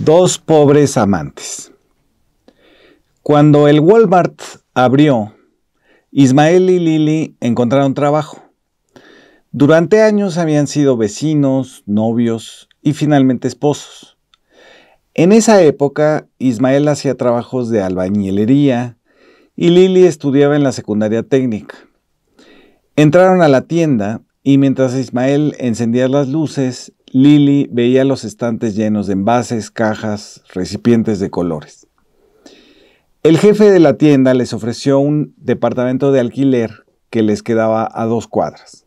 Dos pobres amantes. Cuando el Walmart abrió, Ismael y Lili encontraron trabajo. Durante años habían sido vecinos, novios y finalmente esposos. En esa época, Ismael hacía trabajos de albañilería y Lili estudiaba en la secundaria técnica. Entraron a la tienda y mientras Ismael encendía las luces, Lili veía los estantes llenos de envases, cajas, recipientes de colores. El jefe de la tienda les ofreció un departamento de alquiler que les quedaba a 2 cuadras.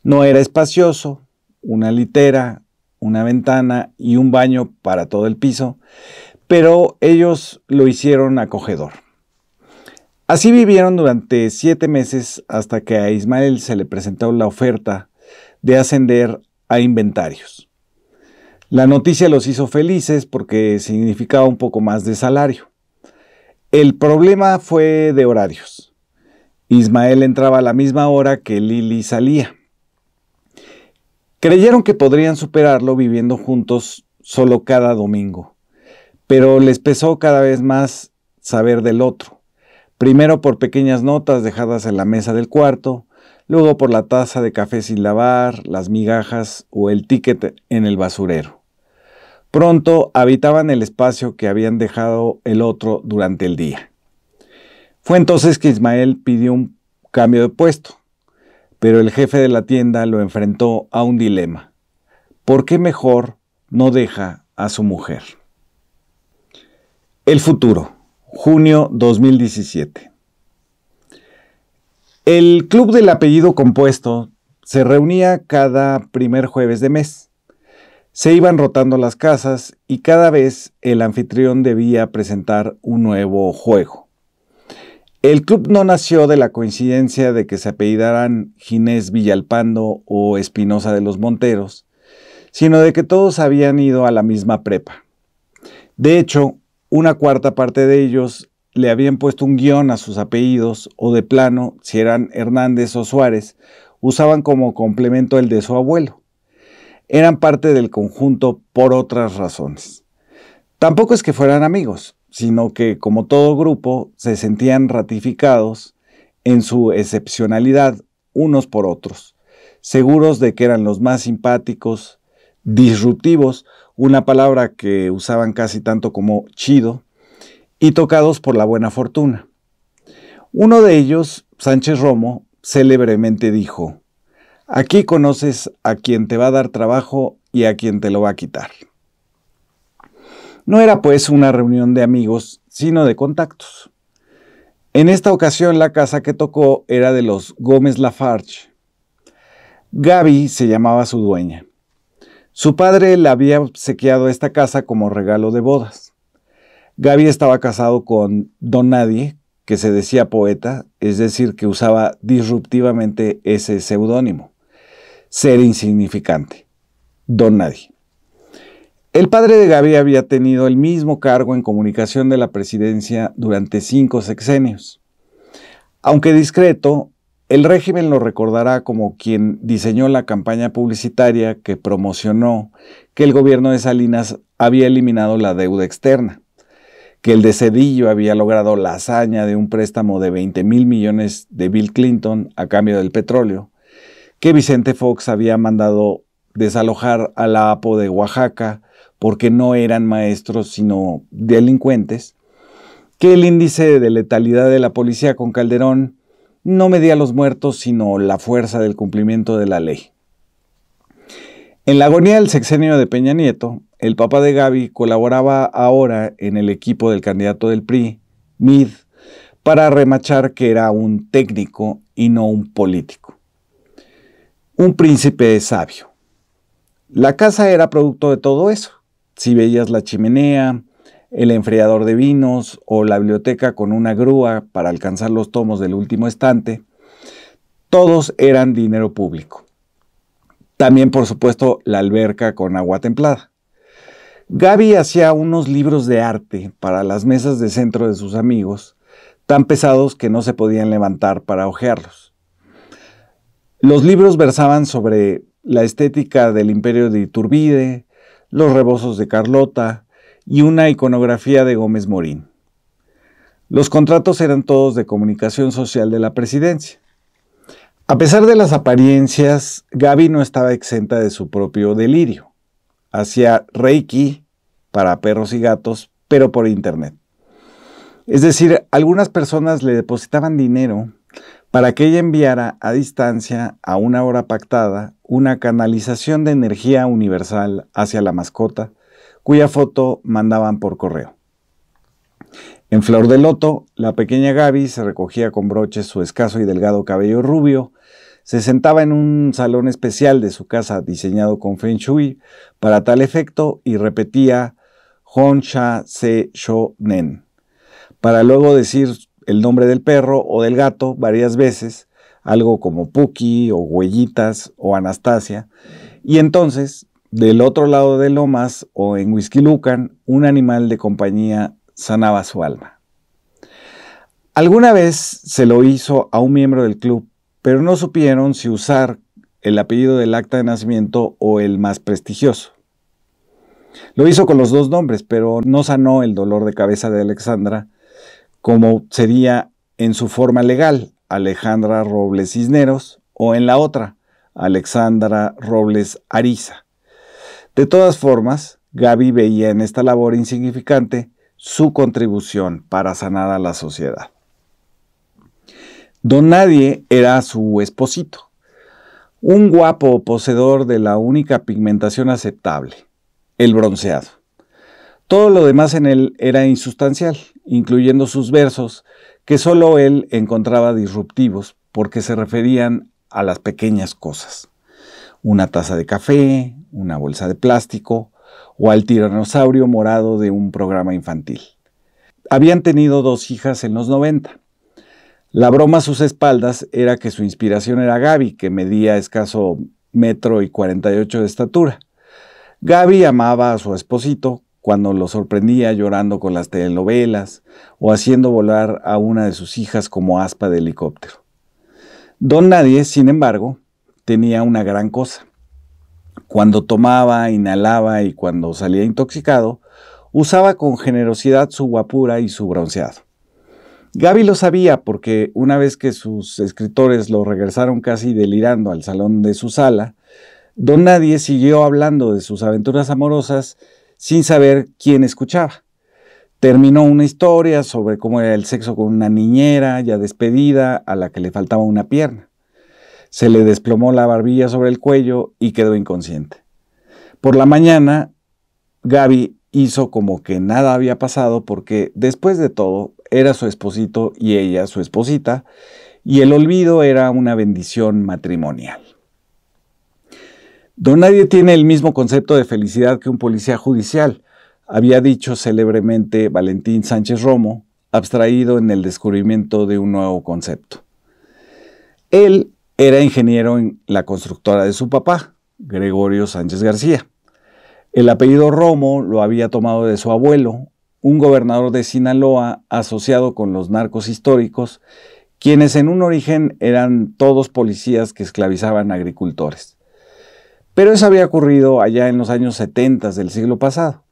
No era espacioso, una litera, una ventana y un baño para todo el piso, pero ellos lo hicieron acogedor. Así vivieron durante 7 meses hasta que a Ismael se le presentó la oferta de ascender a inventarios. La noticia los hizo felices porque significaba un poco más de salario. El problema fue de horarios. Ismael entraba a la misma hora que Lili salía. Creyeron que podrían superarlo viviendo juntos solo cada domingo, pero les pesó cada vez más saber del otro. Primero por pequeñas notas dejadas en la mesa del cuarto, luego por la taza de café sin lavar, las migajas o el ticket en el basurero. Pronto habitaban el espacio que habían dejado el otro durante el día. Fue entonces que Ismael pidió un cambio de puesto, pero el jefe de la tienda lo enfrentó a un dilema. ¿Por qué mejor no deja a su mujer? El futuro, junio 2017. El club del apellido compuesto se reunía cada primer jueves de mes. Se iban rotando las casas y cada vez el anfitrión debía presentar un nuevo juego. El club no nació de la coincidencia de que se apellidaran Ginés Villalpando o Espinosa de los Monteros, sino de que todos habían ido a la misma prepa. De hecho, una cuarta parte de ellos le habían puesto un guión a sus apellidos o de plano, si eran Hernández o Suárez, usaban como complemento el de su abuelo. Eran parte del conjunto por otras razones. Tampoco es que fueran amigos, sino que, como todo grupo, se sentían ratificados en su excepcionalidad unos por otros, seguros de que eran los más simpáticos, disruptivos, una palabra que usaban casi tanto como chido, y tocados por la buena fortuna. Uno de ellos, Sánchez Romo, célebremente dijo: «Aquí conoces a quien te va a dar trabajo y a quien te lo va a quitar». No era pues una reunión de amigos, sino de contactos. En esta ocasión la casa que tocó era de los Gómez Lafarge. Gaby se llamaba su dueña. Su padre le había obsequiado esta casa como regalo de bodas. Gaby estaba casado con Don Nadie, que se decía poeta, es decir, que usaba disruptivamente ese seudónimo. Ser insignificante. Don Nadie. El padre de Gaby había tenido el mismo cargo en comunicación de la presidencia durante 5 sexenios. Aunque discreto, el régimen lo recordará como quien diseñó la campaña publicitaria que promocionó que el gobierno de Salinas había eliminado la deuda externa, que el de Zedillo había logrado la hazaña de un préstamo de 20,000 millones de Bill Clinton a cambio del petróleo, que Vicente Fox había mandado desalojar a la APO de Oaxaca porque no eran maestros sino delincuentes, que el índice de letalidad de la policía con Calderón no medía los muertos sino la fuerza del cumplimiento de la ley. En la agonía del sexenio de Peña Nieto, el papá de Gaby colaboraba ahora en el equipo del candidato del PRI, Mid, para remachar que era un técnico y no un político. Un príncipe sabio. La casa era producto de todo eso. Si veías la chimenea, el enfriador de vinos o la biblioteca con una grúa para alcanzar los tomos del último estante, todos eran dinero público. También, por supuesto, la alberca con agua templada. Gaby hacía unos libros de arte para las mesas de centro de sus amigos, tan pesados que no se podían levantar para hojearlos. Los libros versaban sobre la estética del imperio de Iturbide, los rebozos de Carlota y una iconografía de Gómez Morín. Los contratos eran todos de comunicación social de la presidencia. A pesar de las apariencias, Gaby no estaba exenta de su propio delirio. Hacía Reiki para perros y gatos, pero por internet. Es decir, algunas personas le depositaban dinero para que ella enviara a distancia, a una hora pactada, una canalización de energía universal hacia la mascota, cuya foto mandaban por correo. En Flor de Loto, la pequeña Gaby se recogía con broches su escaso y delgado cabello rubio, se sentaba en un salón especial de su casa diseñado con Feng Shui para tal efecto y repetía Hon Sha Se Sho Nen, para luego decir el nombre del perro o del gato varias veces, algo como Puki o Huellitas o Anastasia, y entonces, del otro lado de Lomas o en Whisky Lucan, un animal de compañía sanaba su alma. Alguna vez se lo hizo a un miembro del club, pero no supieron si usar el apellido del acta de nacimiento o el más prestigioso. Lo hizo con los dos nombres, pero no sanó el dolor de cabeza de Alexandra, como sería en su forma legal, Alejandra Robles Cisneros, o en la otra, Alexandra Robles Ariza. De todas formas, Gaby veía en esta labor insignificante su contribución para sanar a la sociedad. Don Nadie era su esposito, un guapo poseedor de la única pigmentación aceptable, el bronceado. Todo lo demás en él era insustancial, incluyendo sus versos, que solo él encontraba disruptivos porque se referían a las pequeñas cosas. Una taza de café, una bolsa de plástico o al tiranosaurio morado de un programa infantil. Habían tenido 2 hijas en los 90. La broma a sus espaldas era que su inspiración era Gaby, que medía escaso 1,48 m de estatura. Gaby amaba a su esposito cuando lo sorprendía llorando con las telenovelas o haciendo volar a una de sus hijas como aspa de helicóptero. Don Nadie, sin embargo, tenía una gran cosa. Cuando tomaba, inhalaba y cuando salía intoxicado, usaba con generosidad su guapura y su bronceado. Gaby lo sabía porque una vez que sus escritores lo regresaron casi delirando al salón de su sala, Don Nadie siguió hablando de sus aventuras amorosas sin saber quién escuchaba. Terminó una historia sobre cómo era el sexo con una niñera ya despedida a la que le faltaba una pierna. Se le desplomó la barbilla sobre el cuello y quedó inconsciente. Por la mañana, Gaby hizo como que nada había pasado porque, después de todo, era su esposito y ella su esposita, y el olvido era una bendición matrimonial. Don Nadie tiene el mismo concepto de felicidad que un policía judicial, había dicho célebremente Valentín Sánchez Romo, abstraído en el descubrimiento de un nuevo concepto. Él era ingeniero en la constructora de su papá, Gregorio Sánchez García. El apellido Romo lo había tomado de su abuelo, un gobernador de Sinaloa asociado con los narcos históricos, quienes en un origen eran todos policías que esclavizaban agricultores. Pero eso había ocurrido allá en los años 70 del siglo pasado.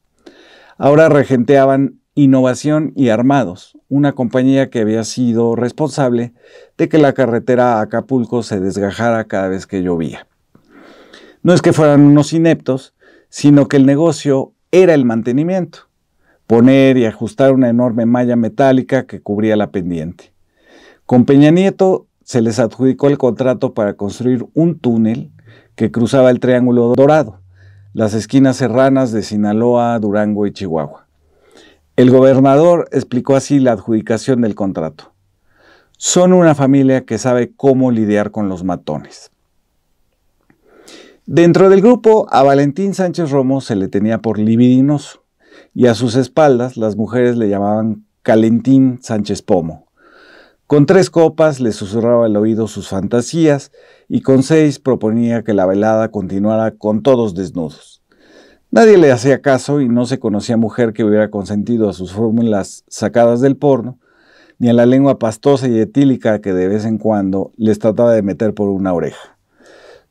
Ahora regenteaban Innovación y Armados, una compañía que había sido responsable de que la carretera a Acapulco se desgajara cada vez que llovía. No es que fueran unos ineptos, sino que el negocio era el mantenimiento, poner y ajustar una enorme malla metálica que cubría la pendiente. Con Peña Nieto se les adjudicó el contrato para construir un túnel que cruzaba el Triángulo Dorado, las esquinas serranas de Sinaloa, Durango y Chihuahua. El gobernador explicó así la adjudicación del contrato. Son una familia que sabe cómo lidiar con los matones. Dentro del grupo, a Valentín Sánchez Romo se le tenía por libidinoso, y a sus espaldas las mujeres le llamaban Calentín Sánchez Pomo. Con 3 copas le susurraba al oído sus fantasías y con 6 proponía que la velada continuara con todos desnudos. Nadie le hacía caso y no se conocía mujer que hubiera consentido a sus fórmulas sacadas del porno, ni a la lengua pastosa y etílica que de vez en cuando les trataba de meter por una oreja.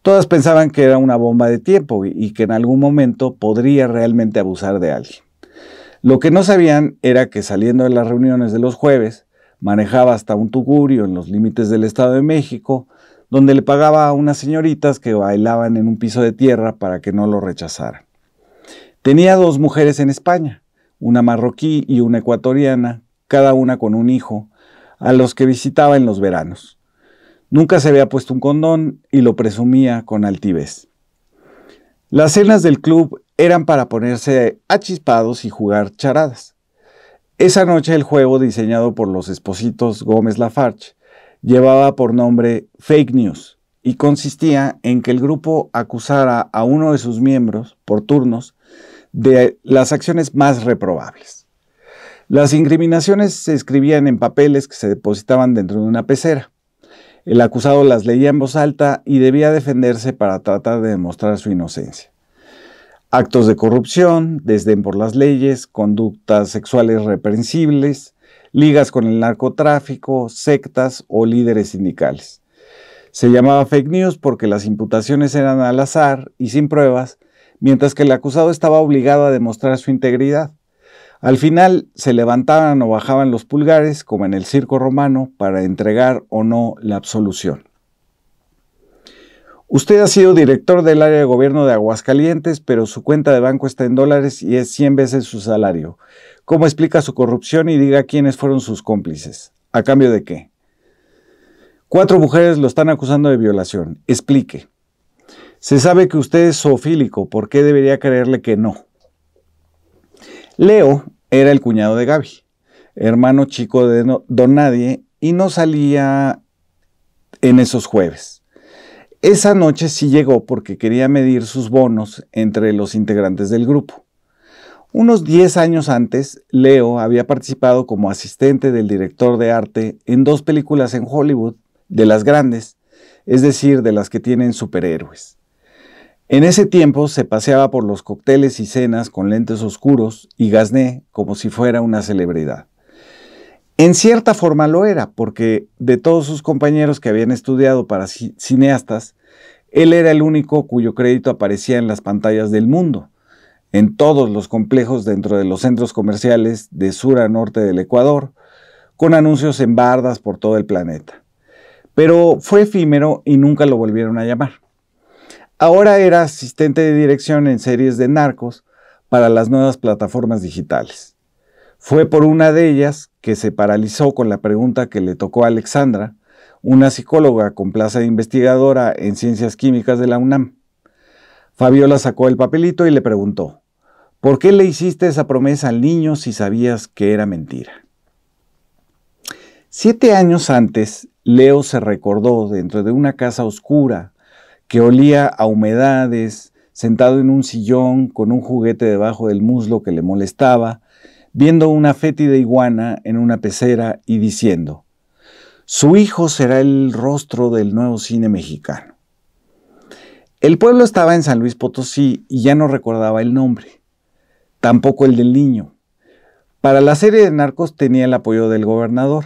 Todas pensaban que era una bomba de tiempo y que en algún momento podría realmente abusar de alguien. Lo que no sabían era que saliendo de las reuniones de los jueves, manejaba hasta un tugurio en los límites del Estado de México, donde le pagaba a unas señoritas que bailaban en un piso de tierra para que no lo rechazaran. Tenía 2 mujeres en España, una marroquí y una ecuatoriana, cada una con un hijo, a los que visitaba en los veranos. Nunca se había puesto un condón y lo presumía con altivez. Las cenas del club eran para ponerse achispados y jugar charadas. Esa noche el juego, diseñado por los espositos Gómez Lafarge, llevaba por nombre Fake News y consistía en que el grupo acusara a uno de sus miembros, por turnos, de las acciones más reprobables. Las incriminaciones se escribían en papeles que se depositaban dentro de una pecera. El acusado las leía en voz alta y debía defenderse para tratar de demostrar su inocencia. Actos de corrupción, desdén por las leyes, conductas sexuales reprensibles, ligas con el narcotráfico, sectas o líderes sindicales. Se llamaba fake news porque las imputaciones eran al azar y sin pruebas, mientras que el acusado estaba obligado a demostrar su integridad. Al final se levantaban o bajaban los pulgares, como en el circo romano, para entregar o no la absolución. Usted ha sido director del área de gobierno de Aguascalientes, pero su cuenta de banco está en dólares y es 100 veces su salario. ¿Cómo explica su corrupción y diga quiénes fueron sus cómplices? ¿A cambio de qué? 4 mujeres lo están acusando de violación. Explique. Se sabe que usted es zoofílico. ¿Por qué debería creerle que no? Leo era el cuñado de Gaby, hermano chico de Don Nadie, y no salía en esos jueves. Esa noche sí llegó porque quería medir sus bonos entre los integrantes del grupo. Unos 10 años antes, Leo había participado como asistente del director de arte en 2 películas en Hollywood, de las grandes, es decir, de las que tienen superhéroes. En ese tiempo se paseaba por los cócteles y cenas con lentes oscuros y gazné como si fuera una celebridad. En cierta forma lo era, porque de todos sus compañeros que habían estudiado para cineastas, él era el único cuyo crédito aparecía en las pantallas del mundo, en todos los complejos dentro de los centros comerciales de sur a norte del Ecuador, con anuncios en bardas por todo el planeta. Pero fue efímero y nunca lo volvieron a llamar. Ahora era asistente de dirección en series de narcos para las nuevas plataformas digitales. Fue por una de ellas que se paralizó con la pregunta que le tocó a Alexandra, una psicóloga con plaza de investigadora en Ciencias Químicas de la UNAM. Fabiola sacó el papelito y le preguntó, ¿por qué le hiciste esa promesa al niño si sabías que era mentira? 7 años antes, Leo se recordó dentro de una casa oscura que olía a humedades, sentado en un sillón con un juguete debajo del muslo que le molestaba, viendo una fétida iguana en una pecera y diciendo, su hijo será el rostro del nuevo cine mexicano. El pueblo estaba en San Luis Potosí y ya no recordaba el nombre, tampoco el del niño. Para la serie de narcos tenía el apoyo del gobernador.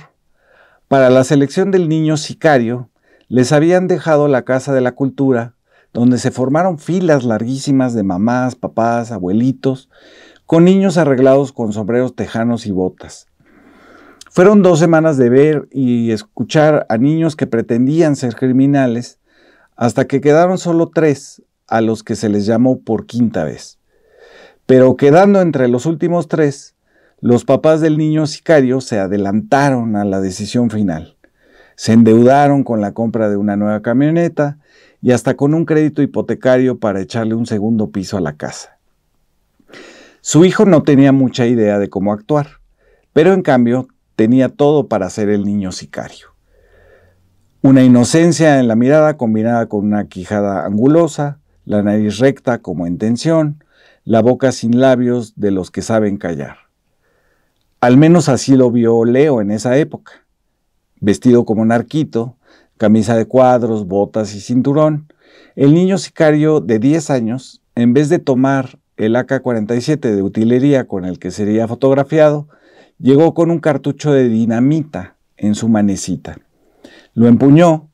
Para la selección del niño sicario, les habían dejado la Casa de la Cultura, donde se formaron filas larguísimas de mamás, papás, abuelitos, con niños arreglados con sombreros tejanos y botas. Fueron 2 semanas de ver y escuchar a niños que pretendían ser criminales, hasta que quedaron solo 3 a los que se les llamó por 5ª vez. Pero quedando entre los últimos 3, los papás del niño sicario se adelantaron a la decisión final. Se endeudaron con la compra de una nueva camioneta y hasta con un crédito hipotecario para echarle un segundo piso a la casa. Su hijo no tenía mucha idea de cómo actuar, pero en cambio tenía todo para ser el niño sicario. Una inocencia en la mirada combinada con una quijada angulosa, la nariz recta como en tensión, la boca sin labios de los que saben callar. Al menos así lo vio Leo en esa época. Vestido como narquito, camisa de cuadros, botas y cinturón, el niño sicario de 10 años, en vez de tomar el AK-47 de utilería con el que sería fotografiado, llegó con un cartucho de dinamita en su manecita. Lo empuñó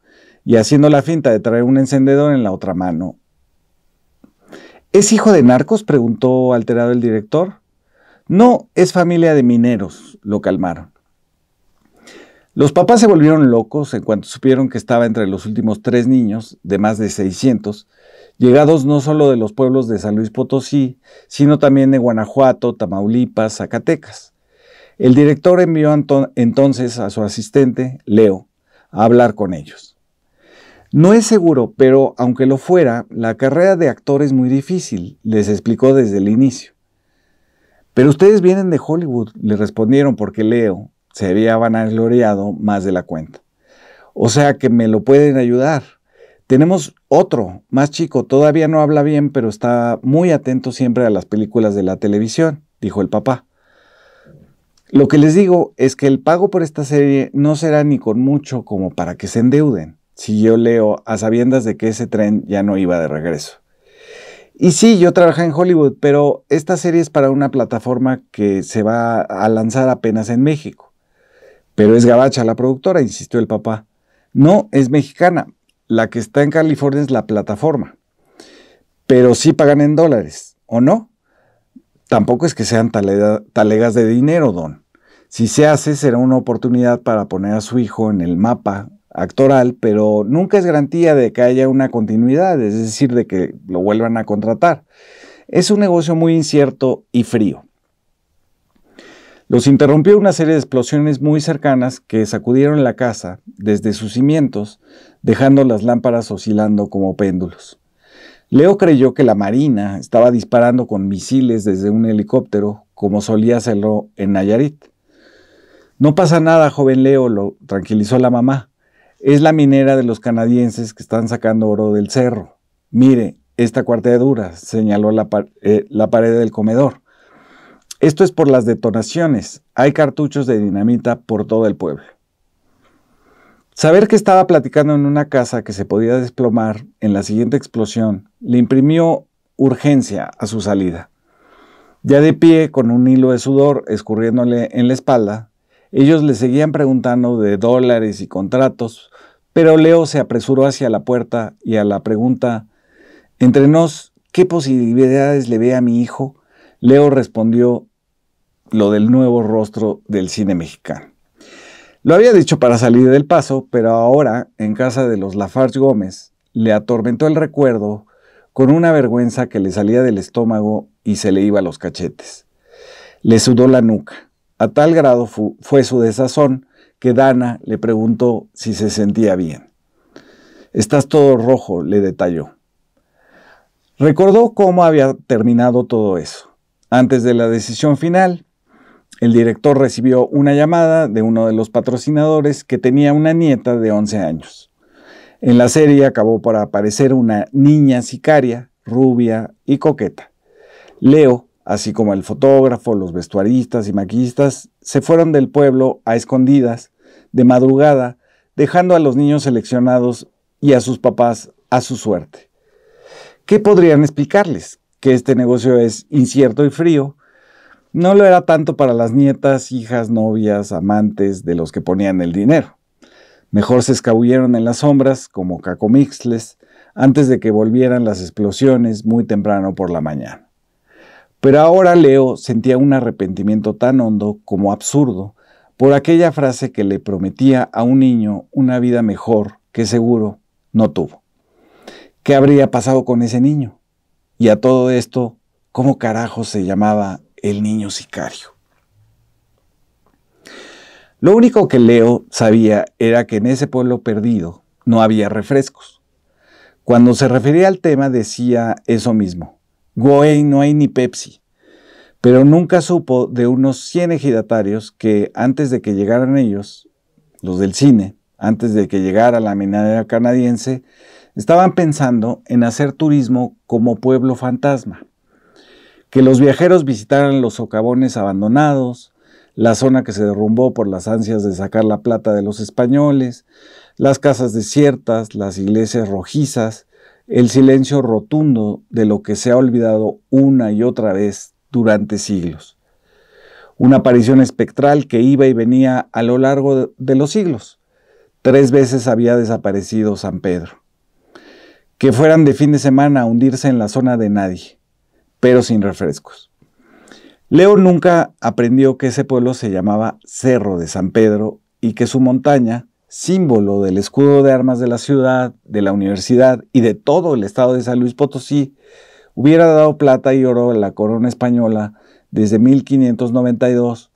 y haciendo la finta de traer un encendedor en la otra mano. ¿Es hijo de narcos?, preguntó alterado el director. No, es familia de mineros, lo calmaron. Los papás se volvieron locos en cuanto supieron que estaba entre los últimos 3 niños, de más de 600, llegados no solo de los pueblos de San Luis Potosí, sino también de Guanajuato, Tamaulipas, Zacatecas. El director envió entonces a su asistente, Leo, a hablar con ellos. No es seguro, pero aunque lo fuera, la carrera de actor es muy difícil, les explicó desde el inicio. Pero ustedes vienen de Hollywood, le respondieron, porque Leo se había vanagloriado más de la cuenta. O sea que me lo pueden ayudar. Tenemos otro, más chico, todavía no habla bien, pero está muy atento siempre a las películas de la televisión, dijo el papá. Lo que les digo es que el pago por esta serie no será ni con mucho como para que se endeuden, siguió Leo a sabiendas de que ese tren ya no iba de regreso. Y sí, yo trabajé en Hollywood, pero esta serie es para una plataforma que se va a lanzar apenas en México. Pero es gabacha la productora, insistió el papá. No, es mexicana. La que está en California es la plataforma. Pero sí pagan en dólares, ¿o no? Tampoco es que sean talegas de dinero, don. Si se hace, será una oportunidad para poner a su hijo en el mapa actoral, pero nunca es garantía de que haya una continuidad, es decir, de que lo vuelvan a contratar. Es un negocio muy incierto y frío. Los interrumpió una serie de explosiones muy cercanas que sacudieron la casa desde sus cimientos, dejando las lámparas oscilando como péndulos. Leo creyó que la Marina estaba disparando con misiles desde un helicóptero, como solía hacerlo en Nayarit. No pasa nada, joven Leo, lo tranquilizó la mamá. Es la minera de los canadienses que están sacando oro del cerro. Mire, esta cuarteadura, señaló la pared del comedor. Esto es por las detonaciones. Hay cartuchos de dinamita por todo el pueblo. Saber que estaba platicando en una casa que se podía desplomar en la siguiente explosión le imprimió urgencia a su salida. Ya de pie, con un hilo de sudor escurriéndole en la espalda, ellos le seguían preguntando de dólares y contratos, pero Leo se apresuró hacia la puerta y a la pregunta, «Entre nos, ¿qué posibilidades le ve a mi hijo?», Leo respondió lo del nuevo rostro del cine mexicano. Lo había dicho para salir del paso, pero ahora, en casa de los Lafarge Gómez, le atormentó el recuerdo con una vergüenza que le salía del estómago y se le iba a los cachetes. Le sudó la nuca. A tal grado fue su desazón que Dana le preguntó si se sentía bien. «Estás todo rojo», le detalló. Recordó cómo había terminado todo eso. Antes de la decisión final, el director recibió una llamada de uno de los patrocinadores que tenía una nieta de 11 años. En la serie acabó por aparecer una niña sicaria, rubia y coqueta. Leo, así como el fotógrafo, los vestuaristas y maquillistas, se fueron del pueblo a escondidas, de madrugada, dejando a los niños seleccionados y a sus papás a su suerte. ¿Qué podrían explicarles? Que este negocio es incierto y frío. No lo era tanto para las nietas, hijas, novias, amantes de los que ponían el dinero. Mejor se escabulleron en las sombras, como cacomixles, antes de que volvieran las explosiones muy temprano por la mañana. Pero ahora Leo sentía un arrepentimiento tan hondo como absurdo por aquella frase que le prometía a un niño una vida mejor que seguro no tuvo. ¿Qué habría pasado con ese niño? Y a todo esto, ¿cómo carajo se llamaba el niño sicario? Lo único que Leo sabía era que en ese pueblo perdido no había refrescos. Cuando se refería al tema decía eso mismo. Güey, no hay ni Pepsi. Pero nunca supo de unos 100 ejidatarios que antes de que llegaran ellos, los del cine, antes de que llegara la minera canadiense, estaban pensando en hacer turismo como pueblo fantasma. Que los viajeros visitaran los socavones abandonados, la zona que se derrumbó por las ansias de sacar la plata de los españoles, las casas desiertas, las iglesias rojizas, el silencio rotundo de lo que se ha olvidado una y otra vez durante siglos. Una aparición espectral que iba y venía a lo largo de los siglos. 3 veces había desaparecido San Pedro. Que fueran de fin de semana a hundirse en la zona de nadie, pero sin refrescos. Leo nunca aprendió que ese pueblo se llamaba Cerro de San Pedro y que su montaña, símbolo del escudo de armas de la ciudad, de la universidad y de todo el estado de San Luis Potosí, hubiera dado plata y oro a la corona española desde 1592,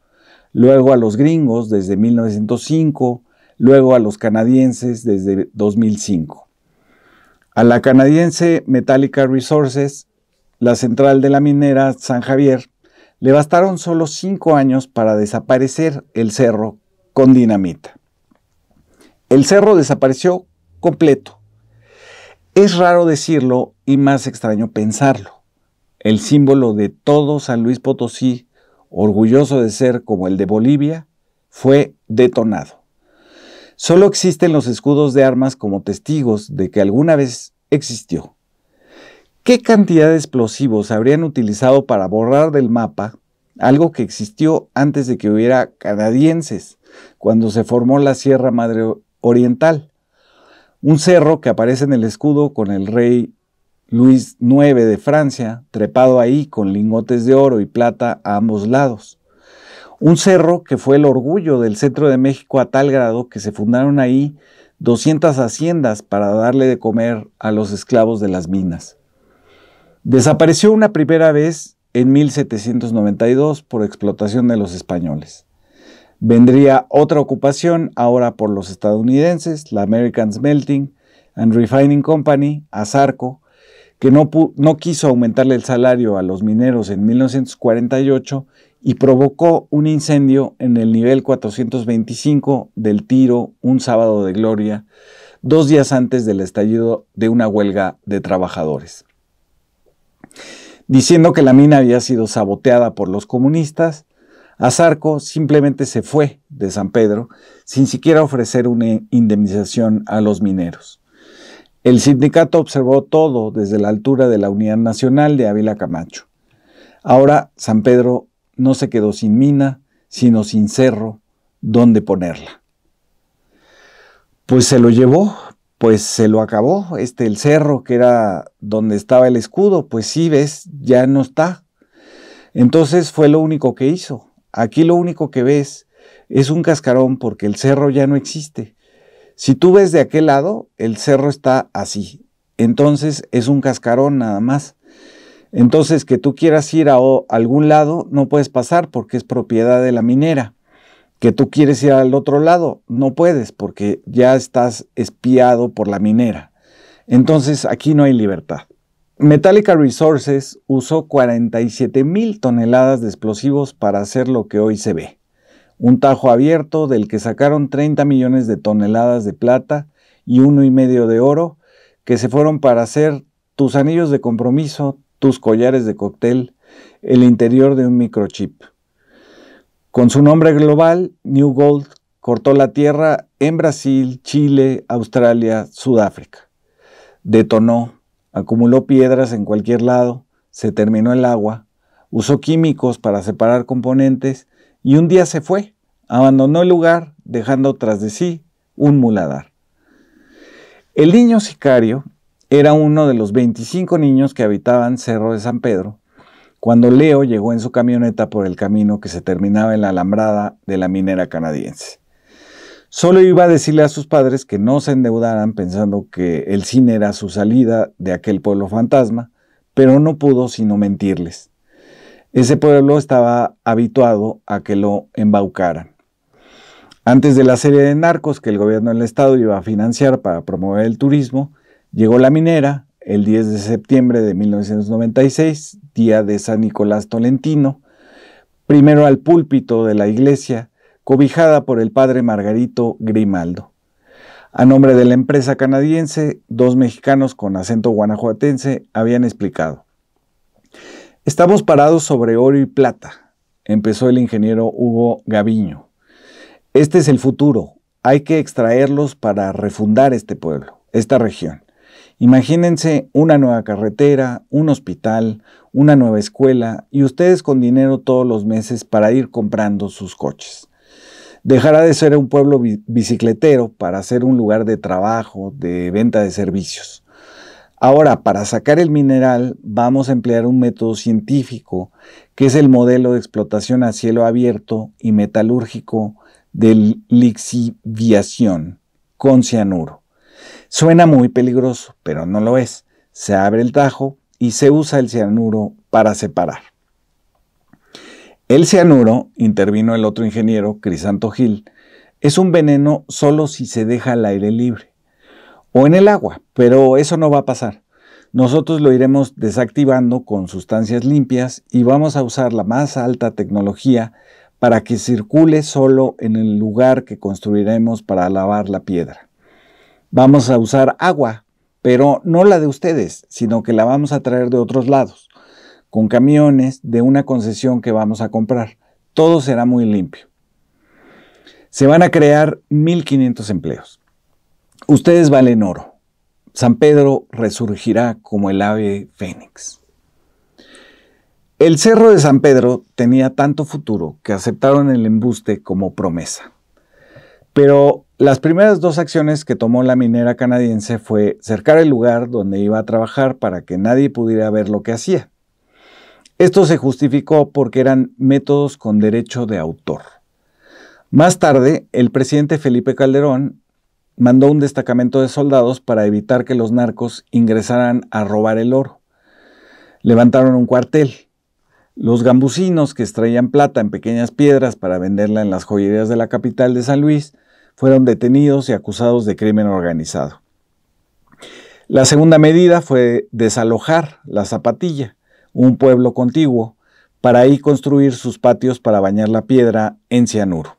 luego a los gringos desde 1905, luego a los canadienses desde 2005. A la canadiense Metallica Resources, la central de la minera San Javier, le bastaron solo 5 años para desaparecer el cerro con dinamita. El cerro desapareció completo. Es raro decirlo y más extraño pensarlo. El símbolo de todo San Luis Potosí, orgulloso de ser como el de Bolivia, fue detonado. Solo existen los escudos de armas como testigos de que alguna vez existió. ¿Qué cantidad de explosivos habrían utilizado para borrar del mapa algo que existió antes de que hubiera canadienses, cuando se formó la Sierra Madre Oriental? Un cerro que aparece en el escudo con el rey Luis IX de Francia, trepado ahí con lingotes de oro y plata a ambos lados. Un cerro que fue el orgullo del centro de México a tal grado que se fundaron ahí 200 haciendas para darle de comer a los esclavos de las minas. Desapareció una primera vez en 1792 por explotación de los españoles. Vendría otra ocupación ahora por los estadounidenses, la American Smelting and Refining Company, ASARCO, que no quiso aumentarle el salario a los mineros en 1948 y provocó un incendio en el nivel 425 del Tiro un sábado de gloria, 2 días antes del estallido de una huelga de trabajadores. Diciendo que la mina había sido saboteada por los comunistas, ASARCO simplemente se fue de San Pedro sin siquiera ofrecer una indemnización a los mineros. El sindicato observó todo desde la altura de la Unidad Nacional de Ávila Camacho. Ahora San Pedro no se quedó sin mina, sino sin cerro donde ponerla. Pues se lo llevó, pues se lo acabó, el cerro que era donde estaba el escudo, pues sí, ves, ya no está. Entonces fue lo único que hizo. Aquí lo único que ves es un cascarón porque el cerro ya no existe. Si tú ves de aquel lado, el cerro está así. Entonces es un cascarón nada más. Entonces que tú quieras ir a algún lado, no puedes pasar porque es propiedad de la minera. Que tú quieres ir al otro lado, no puedes porque ya estás espiado por la minera. Entonces aquí no hay libertad. Metallica Resources usó 47,000 toneladas de explosivos para hacer lo que hoy se ve. Un tajo abierto del que sacaron 30 millones de toneladas de plata y 1,5 de oro que se fueron para hacer tus anillos de compromiso, tus collares de cóctel, el interior de un microchip. Con su nombre global, New Gold cortó la tierra en Brasil, Chile, Australia, Sudáfrica. Detonó, acumuló piedras en cualquier lado, se terminó el agua, usó químicos para separar componentes y un día se fue, abandonó el lugar, dejando tras de sí un muladar. El niño sicario era uno de los 25 niños que habitaban Cerro de San Pedro, cuando Leo llegó en su camioneta por el camino que se terminaba en la alambrada de la minera canadiense. Solo iba a decirle a sus padres que no se endeudaran pensando que el cine era su salida de aquel pueblo fantasma, pero no pudo sino mentirles. Ese pueblo estaba habituado a que lo embaucaran. Antes de la serie de narcos que el gobierno del estado iba a financiar para promover el turismo, llegó la minera el 10 de septiembre de 1996, día de San Nicolás Tolentino, primero al púlpito de la iglesia, cobijada por el padre Margarito Grimaldo. A nombre de la empresa canadiense, 2 mexicanos con acento guanajuatense habían explicado: "Estamos parados sobre oro y plata", empezó el ingeniero Hugo Gaviño. "Este es el futuro, hay que extraerlos para refundar este pueblo, esta región. Imagínense una nueva carretera, un hospital, una nueva escuela y ustedes con dinero todos los meses para ir comprando sus coches. Dejará de ser un pueblo bicicletero para ser un lugar de trabajo, de venta de servicios. Ahora, para sacar el mineral, vamos a emplear un método científico, que es el modelo de explotación a cielo abierto y metalúrgico de lixiviación con cianuro. Suena muy peligroso, pero no lo es. Se abre el tajo y se usa el cianuro para separar. El cianuro, intervino el otro ingeniero, Crisanto Gil, es un veneno solo si se deja al aire libre o en el agua, pero eso no va a pasar. Nosotros lo iremos desactivando con sustancias limpias y vamos a usar la más alta tecnología para que circule solo en el lugar que construiremos para lavar la piedra. Vamos a usar agua, pero no la de ustedes, sino que la vamos a traer de otros lados, con camiones de una concesión que vamos a comprar. Todo será muy limpio. Se van a crear 1,500 empleos. Ustedes valen oro. San Pedro resurgirá como el ave fénix. El Cerro de San Pedro tenía tanto futuro que aceptaron el embuste como promesa. Pero las primeras 2 acciones que tomó la minera canadiense fue cercar el lugar donde iba a trabajar para que nadie pudiera ver lo que hacía. Esto se justificó porque eran métodos con derecho de autor. Más tarde, el presidente Felipe Calderón mandó un destacamento de soldados para evitar que los narcos ingresaran a robar el oro. Levantaron un cuartel. Los gambusinos que extraían plata en pequeñas piedras para venderla en las joyerías de la capital de San Luis fueron detenidos y acusados de crimen organizado. La segunda medida fue desalojar La Zapatilla, un pueblo contiguo, para ahí construir sus patios para bañar la piedra en cianuro.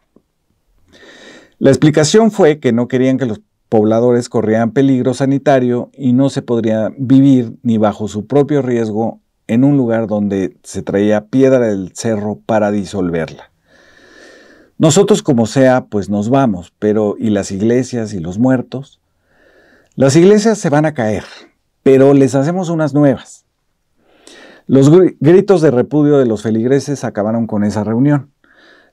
La explicación fue que no querían que los pobladores corrieran peligro sanitario y no se podría vivir ni bajo su propio riesgo en un lugar donde se traía piedra del cerro para disolverla. Nosotros como sea, pues nos vamos, pero ¿y las iglesias y los muertos? Las iglesias se van a caer, pero les hacemos unas nuevas. Los gritos de repudio de los feligreses acabaron con esa reunión.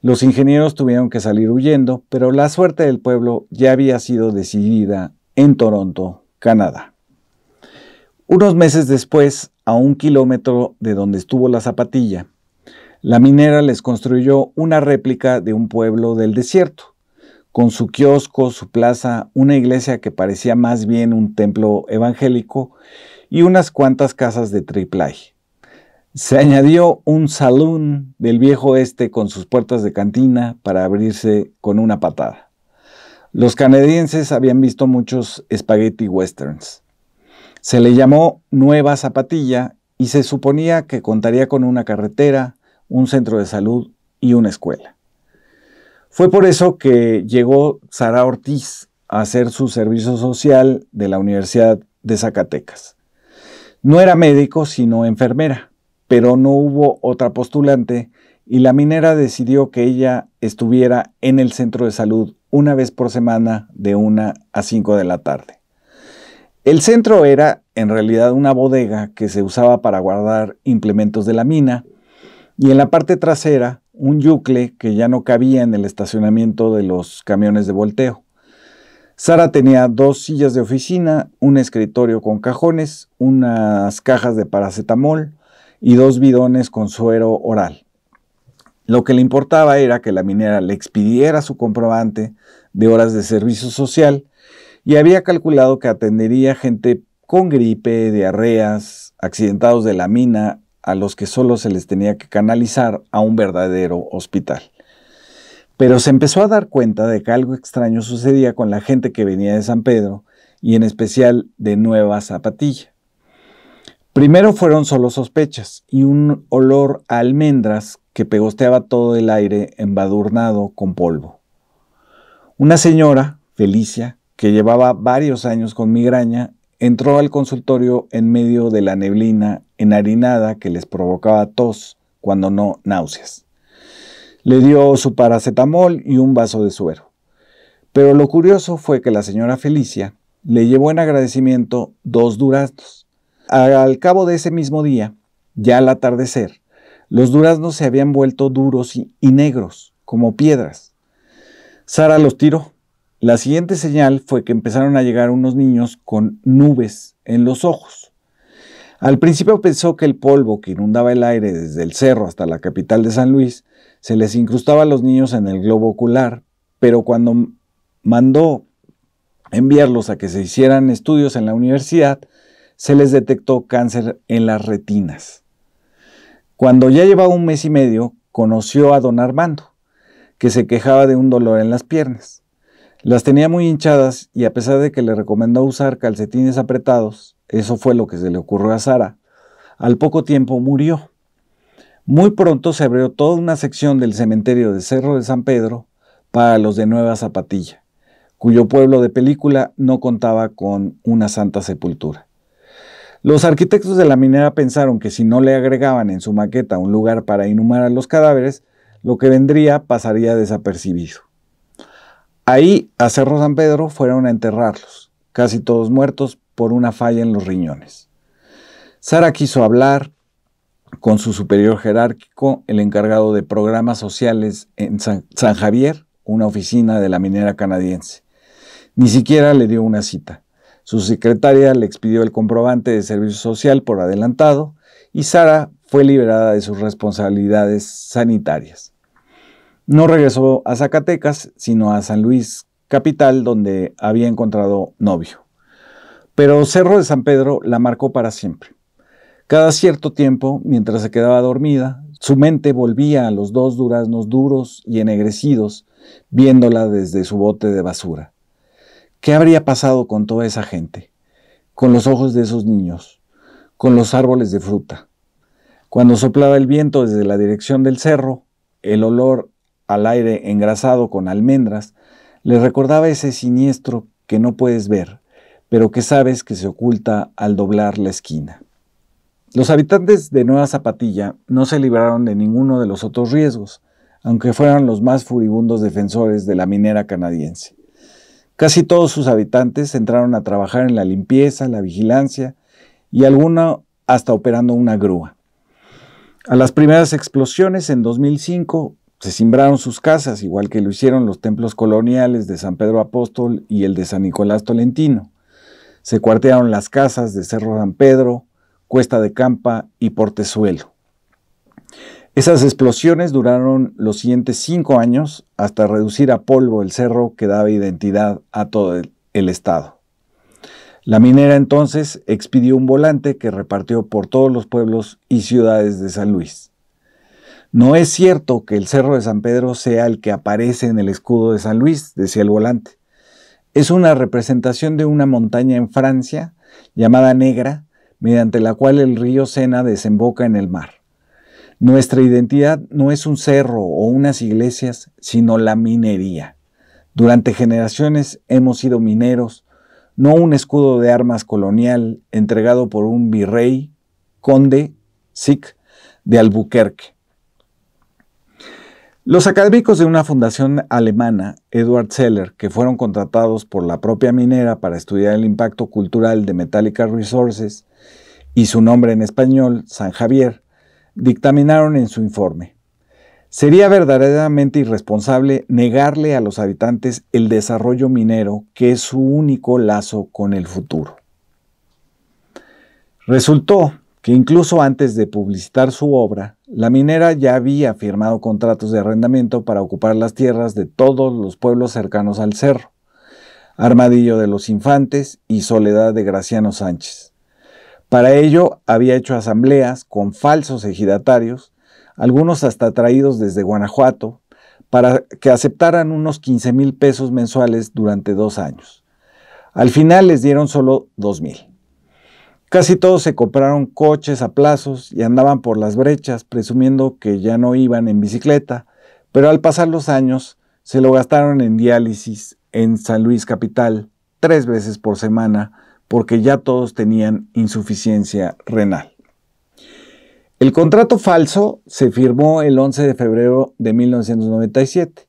Los ingenieros tuvieron que salir huyendo, pero la suerte del pueblo ya había sido decidida en Toronto, Canadá. Unos meses después, a 1 kilómetro de donde estuvo La Zapatilla, la minera les construyó una réplica de un pueblo del desierto, con su kiosco, su plaza, una iglesia que parecía más bien un templo evangélico y unas cuantas casas de triple-A. Se añadió un saloon del viejo oeste con sus puertas de cantina para abrirse con una patada. Los canadienses habían visto muchos spaghetti westerns. Se le llamó Nueva Zapatilla y se suponía que contaría con una carretera, un centro de salud y una escuela. Fue por eso que llegó Sara Ortiz a hacer su servicio social de la Universidad de Zacatecas. No era médico, sino enfermera, pero no hubo otra postulante y la minera decidió que ella estuviera en el centro de salud una vez por semana de 1 a 5 de la tarde. El centro era en realidad una bodega que se usaba para guardar implementos de la mina y en la parte trasera un yucle que ya no cabía en el estacionamiento de los camiones de volteo. Sara tenía 2 sillas de oficina, un escritorio con cajones, unas cajas de paracetamol y 2 bidones con suero oral. Lo que le importaba era que la minera le expidiera su comprobante de horas de servicio social y había calculado que atendería gente con gripe, diarreas, accidentados de la mina, a los que solo se les tenía que canalizar a un verdadero hospital. Pero se empezó a dar cuenta de que algo extraño sucedía con la gente que venía de San Pedro y en especial de Nueva Zapatilla. Primero fueron solo sospechas y un olor a almendras que pegosteaba todo el aire embadurnado con polvo. Una señora, Felicia, que llevaba varios años con migraña, entró al consultorio en medio de la neblina enharinada que les provocaba tos, cuando no náuseas. Le dio su paracetamol y un vaso de suero. Pero lo curioso fue que la señora Felicia le llevó en agradecimiento 2 duraznos. Al cabo de ese mismo día, ya al atardecer, los duraznos se habían vuelto duros y negros, como piedras. Sara los tiró, La siguiente señal fue que empezaron a llegar unos niños con nubes en los ojos. Al principio pensó que el polvo que inundaba el aire desde el cerro hasta la capital de San Luis se les incrustaba a los niños en el globo ocular, pero cuando mandó enviarlos a que se hicieran estudios en la universidad, se les detectó cáncer en las retinas. Cuando ya llevaba un mes y medio, conoció a don Armando, que se quejaba de un dolor en las piernas. Las tenía muy hinchadas y a pesar de que le recomendó usar calcetines apretados, eso fue lo que se le ocurrió a Sara, al poco tiempo murió. Muy pronto se abrió toda una sección del cementerio de Cerro de San Pedro para los de Nueva Zapatilla, cuyo pueblo de película no contaba con una santa sepultura. Los arquitectos de la minera pensaron que si no le agregaban en su maqueta un lugar para inhumar a los cadáveres, lo que vendría pasaría desapercibido. Ahí, a Cerro San Pedro, fueron a enterrarlos, casi todos muertos por una falla en los riñones. Sara quiso hablar con su superior jerárquico, el encargado de programas sociales en San Javier, una oficina de la minera canadiense. Ni siquiera le dio una cita. Su secretaria le expidió el comprobante de servicio social por adelantado y Sara fue liberada de sus responsabilidades sanitarias. No regresó a Zacatecas, sino a San Luis, capital, donde había encontrado novio. Pero Cerro de San Pedro la marcó para siempre. Cada cierto tiempo, mientras se quedaba dormida, su mente volvía a los dos duraznos duros y ennegrecidos, viéndola desde su bote de basura. ¿Qué habría pasado con toda esa gente? Con los ojos de esos niños, con los árboles de fruta. Cuando soplaba el viento desde la dirección del cerro, el olor al aire engrasado con almendras le recordaba ese siniestro que no puedes ver, pero que sabes que se oculta al doblar la esquina. Los habitantes de Nueva Zapatilla no se libraron de ninguno de los otros riesgos, aunque fueran los más furibundos defensores de la minera canadiense. Casi todos sus habitantes entraron a trabajar en la limpieza, la vigilancia y alguno hasta operando una grúa. A las primeras explosiones en 2005 se cimbraron sus casas, igual que lo hicieron los templos coloniales de San Pedro Apóstol y el de San Nicolás Tolentino. Se cuartearon las casas de Cerro San Pedro, Cuesta de Campa y Portezuelo. Esas explosiones duraron los siguientes 5 años hasta reducir a polvo el cerro que daba identidad a todo el estado. La minera entonces expidió un volante que repartió por todos los pueblos y ciudades de San Luis. No es cierto que el Cerro de San Pedro sea el que aparece en el escudo de San Luis, decía el volante. Es una representación de una montaña en Francia llamada Negra, mediante la cual el río Sena desemboca en el mar. Nuestra identidad no es un cerro o unas iglesias, sino la minería. Durante generaciones hemos sido mineros, no un escudo de armas colonial entregado por un virrey, conde, SIC, de Albuquerque. Los académicos de una fundación alemana, Eduard Seller, que fueron contratados por la propia minera para estudiar el impacto cultural de Metallica Resources y su nombre en español, San Javier, dictaminaron en su informe: sería verdaderamente irresponsable negarle a los habitantes el desarrollo minero, que es su único lazo con el futuro. Resultó que incluso antes de publicitar su obra, la minera ya había firmado contratos de arrendamiento para ocupar las tierras de todos los pueblos cercanos al cerro: Armadillo de los Infantes y Soledad de Graciano Sánchez. Para ello había hecho asambleas con falsos ejidatarios, algunos hasta traídos desde Guanajuato, para que aceptaran unos 15,000 pesos mensuales durante 2 años. Al final les dieron solo 2,000. Casi todos se compraron coches a plazos y andaban por las brechas presumiendo que ya no iban en bicicleta, pero al pasar los años se lo gastaron en diálisis en San Luis capital 3 veces por semana, porque ya todos tenían insuficiencia renal. El contrato falso se firmó el 11 de febrero de 1997.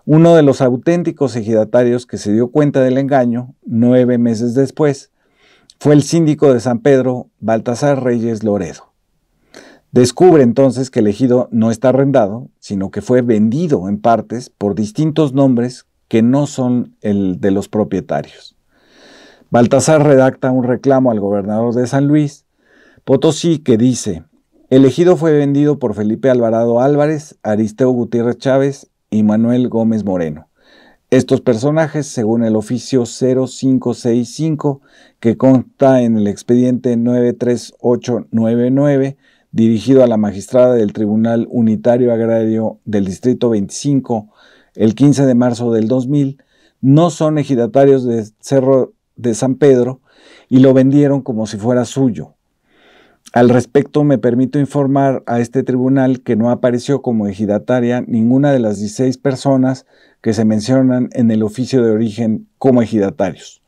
Uno de los auténticos ejidatarios que se dio cuenta del engaño 9 meses después fue el síndico de San Pedro, Baltasar Reyes Loredo. Descubre entonces que el ejido no está arrendado, sino que fue vendido en partes por distintos nombres que no son el de los propietarios. Baltasar redacta un reclamo al gobernador de San Luis Potosí que dice: el ejido fue vendido por Felipe Alvarado Álvarez, Aristeo Gutiérrez Chávez y Manuel Gómez Moreno. Estos personajes, según el oficio 0565, que consta en el expediente 93899, dirigido a la magistrada del Tribunal Unitario Agrario del Distrito 25, el 15 de marzo del 2000, no son ejidatarios de Cerro de San Pedro y lo vendieron como si fuera suyo. Al respecto, me permito informar a este tribunal que no apareció como ejidataria ninguna de las 16 personas que se mencionan en el oficio de origen como ejidatarios.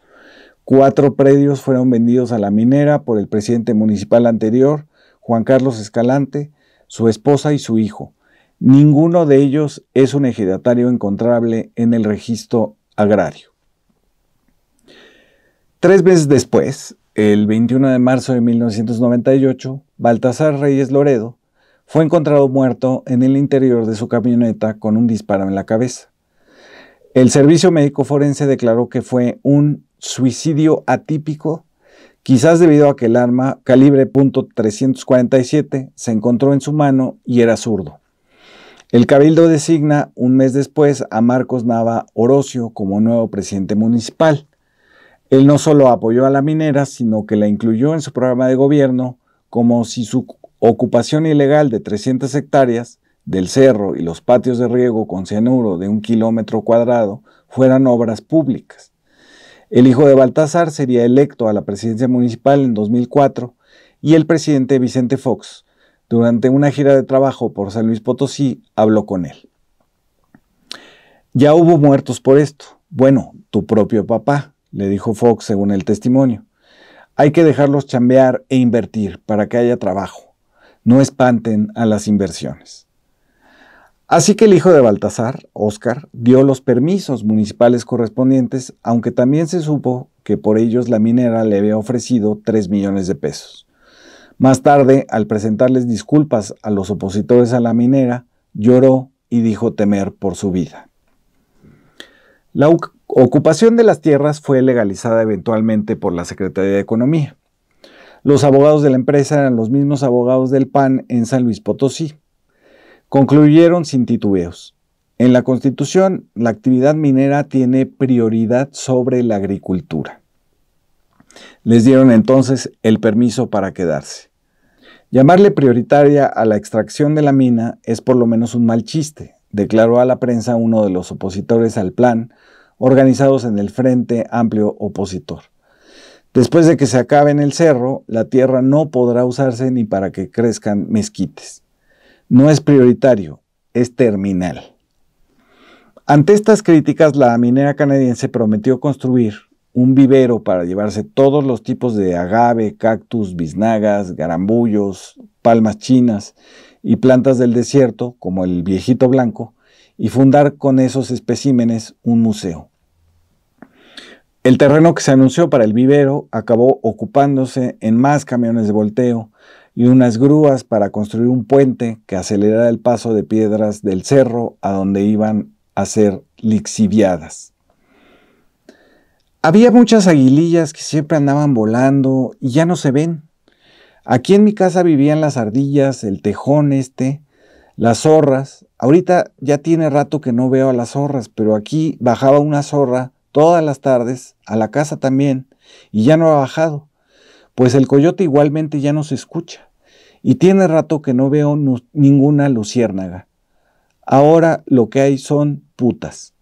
4 predios fueron vendidos a la minera por el presidente municipal anterior, Juan Carlos Escalante, su esposa y su hijo. Ninguno de ellos es un ejidatario encontrable en el registro agrario. 3 meses después, el 21 de marzo de 1998, Baltasar Reyes Loredo fue encontrado muerto en el interior de su camioneta con un disparo en la cabeza. El servicio médico forense declaró que fue un suicidio atípico, quizás debido a que el arma calibre .347 se encontró en su mano y era zurdo. El Cabildo designa un mes después a Marcos Nava Orocio como nuevo presidente municipal. Él no solo apoyó a la minera, sino que la incluyó en su programa de gobierno como si su ocupación ilegal de 300 hectáreas del cerro y los patios de riego con cianuro de 1 kilómetro cuadrado fueran obras públicas. El hijo de Baltasar sería electo a la presidencia municipal en 2004 y el presidente Vicente Fox, durante una gira de trabajo por San Luis Potosí, habló con él. Ya hubo muertos por esto. Bueno, tu propio papá, le dijo Fox según el testimonio. Hay que dejarlos chambear e invertir para que haya trabajo. No espanten a las inversiones. Así que el hijo de Baltasar, Óscar, dio los permisos municipales correspondientes, aunque también se supo que por ellos la minera le había ofrecido 3 millones de pesos. Más tarde, al presentarles disculpas a los opositores a la minera, lloró y dijo temer por su vida. La ocupación de las tierras fue legalizada eventualmente por la Secretaría de Economía. Los abogados de la empresa eran los mismos abogados del PAN en San Luis Potosí. Concluyeron sin titubeos. En la Constitución, la actividad minera tiene prioridad sobre la agricultura. Les dieron entonces el permiso para quedarse. Llamarle prioritaria a la extracción de la mina es por lo menos un mal chiste, declaró a la prensa uno de los opositores al plan, organizados en el Frente Amplio Opositor. Después de que se acabe en el cerro, la tierra no podrá usarse ni para que crezcan mezquites. No es prioritario, es terminal. Ante estas críticas, la minera canadiense prometió construir un vivero para llevarse todos los tipos de agave, cactus, biznagas, garambullos, palmas chinas y plantas del desierto, como el viejito blanco, y fundar con esos especímenes un museo. El terreno que se anunció para el vivero acabó ocupándose en más camiones de volteo y unas grúas para construir un puente que acelerara el paso de piedras del cerro a donde iban a ser lixiviadas. Había muchas aguilillas que siempre andaban volando y ya no se ven. Aquí en mi casa vivían las ardillas, el tejón las zorras. Ahorita ya tiene rato que no veo a las zorras, pero aquí bajaba una zorra todas las tardes, a la casa también, y ya no ha bajado, pues el coyote igualmente ya no se escucha, y tiene rato que no veo ninguna luciérnaga. Ahora lo que hay son putas.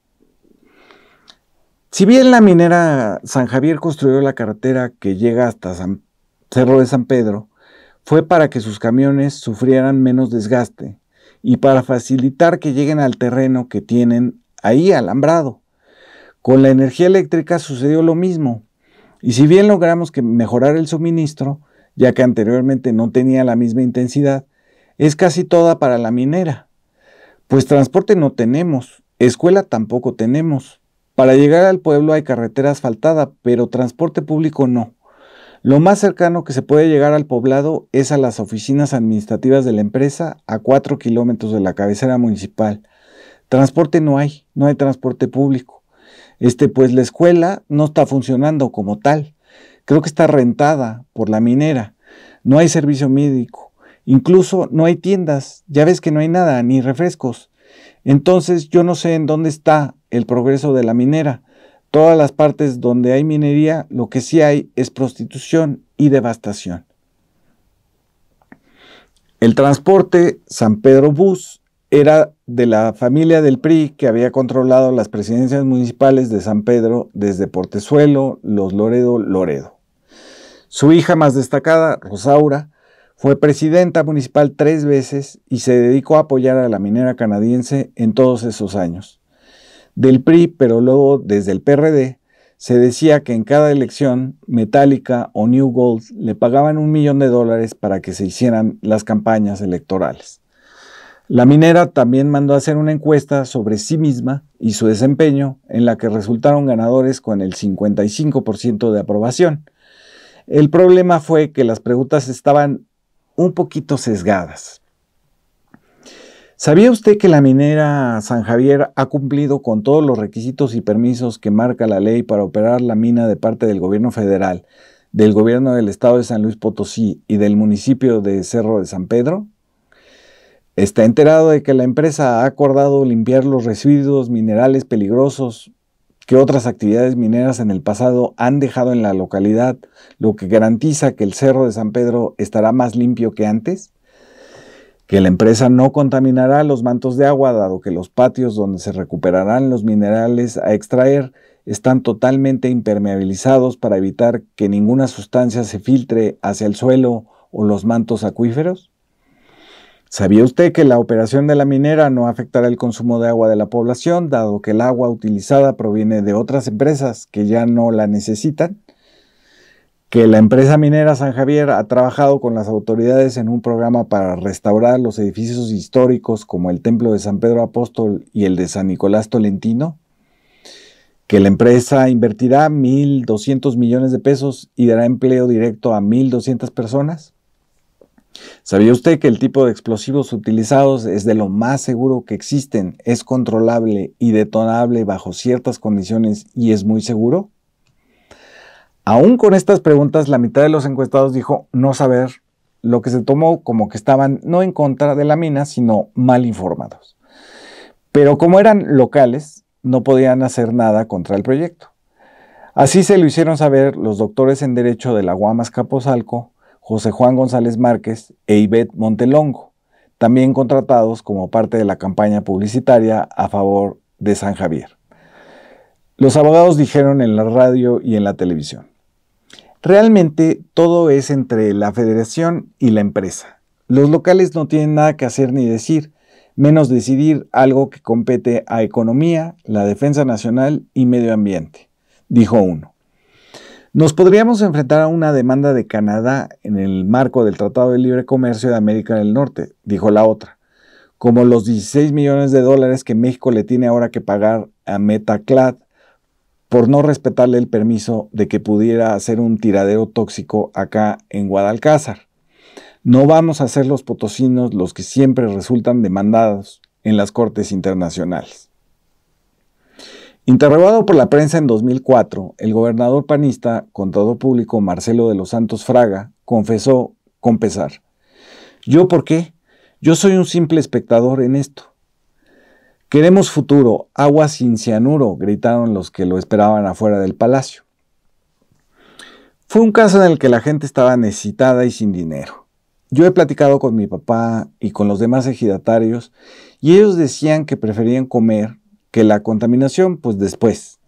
Si bien la minera San Javier construyó la carretera que llega hasta Cerro de San Pedro, fue para que sus camiones sufrieran menos desgaste y para facilitar que lleguen al terreno que tienen ahí alambrado. Con la energía eléctrica sucedió lo mismo, y si bien logramos que mejorar el suministro, ya que anteriormente no tenía la misma intensidad, es casi toda para la minera. Pues transporte no tenemos, escuela tampoco tenemos. Para llegar al pueblo hay carretera asfaltada, pero transporte público no. Lo más cercano que se puede llegar al poblado es a las oficinas administrativas de la empresa a 4 kilómetros de la cabecera municipal. Transporte no hay transporte público. Pues la escuela no está funcionando como tal. Creo que está rentada por la minera. No hay servicio médico. Incluso no hay tiendas. Ya ves que no hay nada, ni refrescos. Entonces yo no sé en dónde está el progreso de la minera. Todas las partes donde hay minería, lo que sí hay es prostitución y devastación. El transporte San Pedro Bus era de la familia del PRI que había controlado las presidencias municipales de San Pedro desde Portezuelo, Los Loredo. Su hija más destacada, Rosaura, fue presidenta municipal 3 veces y se dedicó a apoyar a la minera canadiense en todos esos años. Del PRI, pero luego desde el PRD, se decía que en cada elección Metallica o New Gold le pagaban $1 millón para que se hicieran las campañas electorales. La minera también mandó a hacer una encuesta sobre sí misma y su desempeño, en la que resultaron ganadores con el 55% de aprobación. El problema fue que las preguntas estaban un poquito sesgadas. ¿Sabía usted que la minera San Javier ha cumplido con todos los requisitos y permisos que marca la ley para operar la mina de parte del gobierno federal, del gobierno del estado de San Luis Potosí y del municipio de Cerro de San Pedro? ¿Está enterado de que la empresa ha acordado limpiar los residuos minerales peligrosos que otras actividades mineras en el pasado han dejado en la localidad, lo que garantiza que el Cerro de San Pedro estará más limpio que antes? Que la empresa no contaminará los mantos de agua, dado que los patios donde se recuperarán los minerales a extraer están totalmente impermeabilizados para evitar que ninguna sustancia se filtre hacia el suelo o los mantos acuíferos. ¿Sabía usted que la operación de la minera no afectará el consumo de agua de la población, dado que el agua utilizada proviene de otras empresas que ya no la necesitan? Que la empresa minera San Javier ha trabajado con las autoridades en un programa para restaurar los edificios históricos como el Templo de San Pedro Apóstol y el de San Nicolás Tolentino. Que la empresa invertirá 1,200 millones de pesos y dará empleo directo a 1,200 personas. ¿Sabía usted que el tipo de explosivos utilizados es de lo más seguro que existen, es controlable y detonable bajo ciertas condiciones y es muy seguro? Aún con estas preguntas, la mitad de los encuestados dijo no saber, lo que se tomó como que estaban no en contra de la mina, sino mal informados. Pero como eran locales, no podían hacer nada contra el proyecto. Así se lo hicieron saber los doctores en Derecho de la UAM Azcapotzalco, José Juan González Márquez e Ivette Montelongo, también contratados como parte de la campaña publicitaria a favor de San Javier. Los abogados dijeron en la radio y en la televisión: realmente todo es entre la federación y la empresa. Los locales no tienen nada que hacer ni decir, menos decidir algo que compete a economía, la defensa nacional y medio ambiente, dijo uno. Nos podríamos enfrentar a una demanda de Canadá en el marco del Tratado de Libre Comercio de América del Norte, dijo la otra, como los $16 millones que México le tiene ahora que pagar a Metaclad por no respetarle el permiso de que pudiera hacer un tiradero tóxico acá en Guadalcázar. No vamos a ser los potosinos los que siempre resultan demandados en las cortes internacionales. Interrogado por la prensa en 2004, el gobernador panista, contador público Marcelo de los Santos Fraga, confesó con pesar: ¿yo por qué? Yo soy un simple espectador en esto. Queremos futuro, agua sin cianuro, gritaron los que lo esperaban afuera del palacio. Fue un caso en el que la gente estaba necesitada y sin dinero. Yo he platicado con mi papá y con los demás ejidatarios y ellos decían que preferían comer, que la contaminación, pues después.